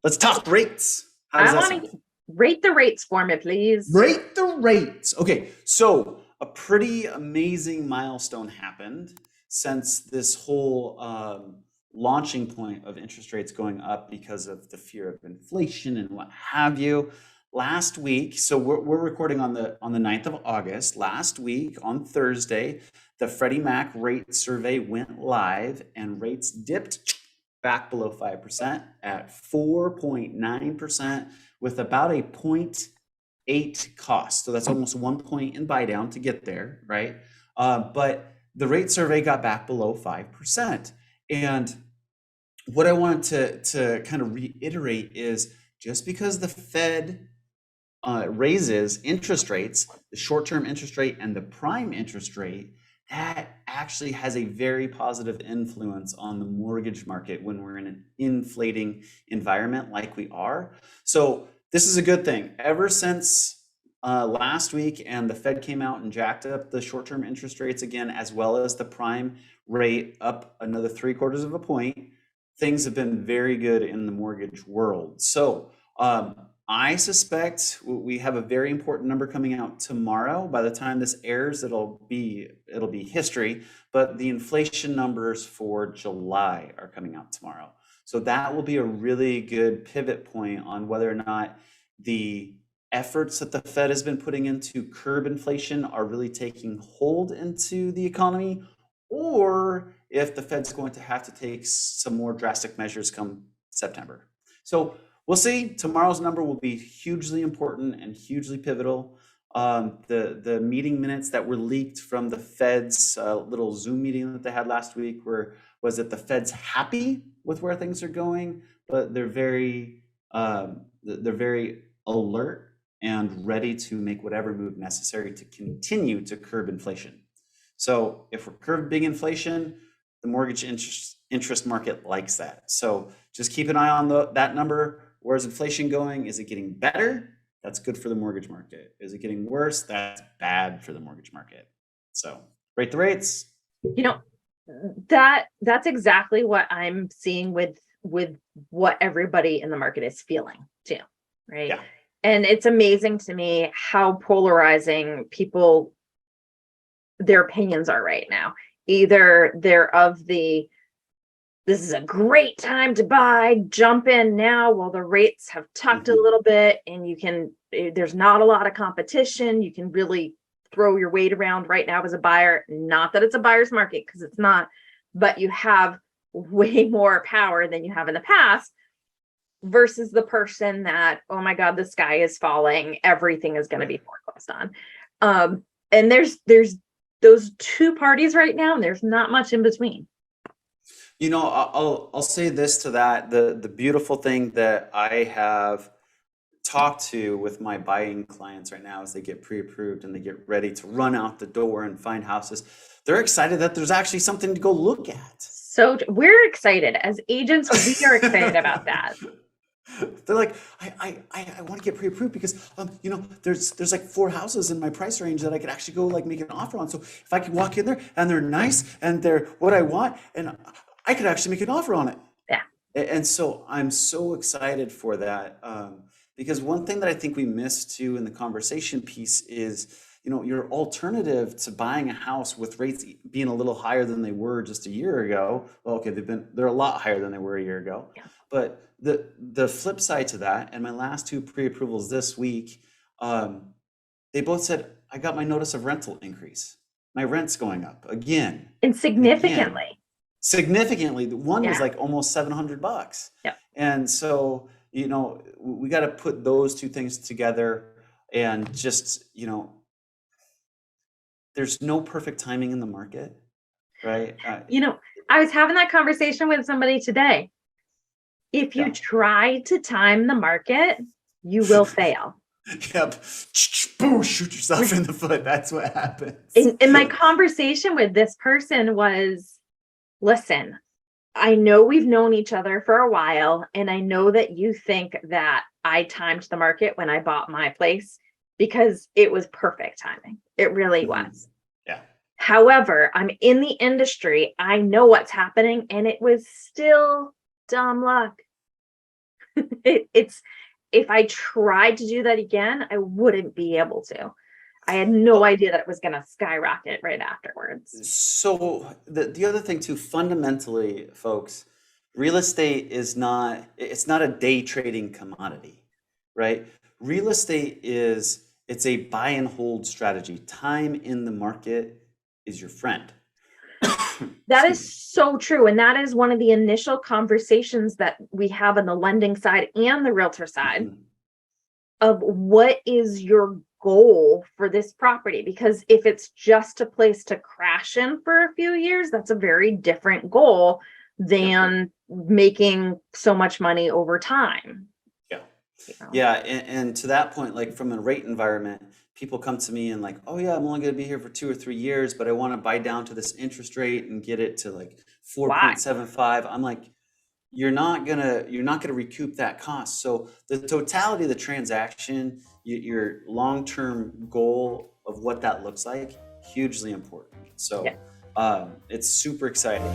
Let's talk rates. How does I that want sound? to rate the rates for me, please. Rate the rates. Okay, so a pretty amazing milestone happened since this whole launching point of interest rates going up because of the fear of inflation and what have you. Last week, so we're recording on the 9th of August. Last week on Thursday, the Freddie Mac rate survey went live and rates dipped back below 5% at 4.9% with about a 0.8 cost. So that's almost 1 point in buy down to get there, right? But the rate survey got back below 5%. And what I wanted to kind of reiterate is just because the Fed raises interest rates, the short-term interest rate and the prime interest rate, that actually has a very positive influence on the mortgage market when we're in an inflating environment like we are. So this is a good thing. Ever since last week and the Fed came out and jacked up the short-term interest rates again, as well as the prime rate up another 3/4 of a point, things have been very good in the mortgage world. So I suspect we have a very important number coming out tomorrow. By the time this airs, it'll be history, but the inflation numbers for July are coming out tomorrow. So that will be a really good pivot point on whether or not the efforts that the Fed has been putting into curb inflation are really taking hold into the economy, or if the Fed's going to have to take some more drastic measures come September. So we'll see. Tomorrow's number will be hugely important and hugely pivotal. The meeting minutes that were leaked from the Fed's little Zoom meeting that they had last week was that the Fed's happy with where things are going, but they're very alert and ready to make whatever move necessary to continue to curb inflation. So if we're curbing inflation, the mortgage interest market likes that. So just keep an eye on that number. Where's inflation going? Is it getting better? That's good for the mortgage market. Is it getting worse? That's bad for the mortgage market. So rate the rates. That's exactly what I'm seeing with what everybody in the market is feeling too, right? Yeah. And it's amazing to me how polarizing their opinions are right now. Either they're of the this is a great time to buy, jump in now while the rates have tucked a little bit and there's not a lot of competition. You can really throw your weight around right now as a buyer. Not that it's a buyer's market, because it's not, but you have way more power than you have in the past, versus the person that, oh my God, the sky is falling, everything is going to be foreclosed on. And there's those two parties right now, and there's not much in between. I'll say this to that. The beautiful thing that I have talked to with my buying clients right now as they get pre-approved and they get ready to run out the door and find houses, they're excited that there's actually something to go look at. So we're excited as agents. We are excited about that. They're like, I want to get pre-approved because there's like 4 houses in my price range that I could actually go like make an offer on. So if I can walk in there and they're nice and they're what I want, and I could actually make an offer on it. Yeah. And so I'm so excited for that. Because one thing that I think we missed too in the conversation piece is, your alternative to buying a house with rates being a little higher than they were just a year ago. Well, okay, they're a lot higher than they were a year ago. Yeah. But the flip side to that, and my last 2 pre-approvals this week, they both said, I got my notice of rental increase. My rent's going up again. And significantly. Significantly. The one was like almost $700. Yeah. And so, we got to put those 2 things together and just, there's no perfect timing in the market, right? I was having that conversation with somebody today. If you try to time the market, you will fail. Yep. Boom, shoot yourself in the foot. That's what happens. And my conversation with this person was, listen, I know we've known each other for a while, and I know that you think that I timed the market when I bought my place because it was perfect timing. It really was. Yeah. However, I'm in the industry. I know what's happening, and it was still dumb luck. It's if I tried to do that again, I wouldn't be able to. I had no Well, idea that it was going to skyrocket right afterwards. so the other thing too, fundamentally, folks, real estate is not, it's not a day trading commodity, right? Real estate is, it's a buy and hold strategy. Time in the market is your friend. That Excuse is me. so true. And that is one of the initial conversations that we have on the lending side and the realtor side Mhm. of what is your goal for this property? Because if it's just a place to crash in for a few years, that's a very different goal Yep. than making so much money over time, Yeah. you know? Yeah, and to that point, like from a rate environment, people come to me and like, oh yeah, I'm only gonna be here for 2 or 3 years, but I want to buy down to this interest rate and get it to like Why? 4.75. I'm like, you're not gonna recoup that cost. So the totality of the transaction, your long-term goal of what that looks like, hugely important. Yeah. So it's super exciting.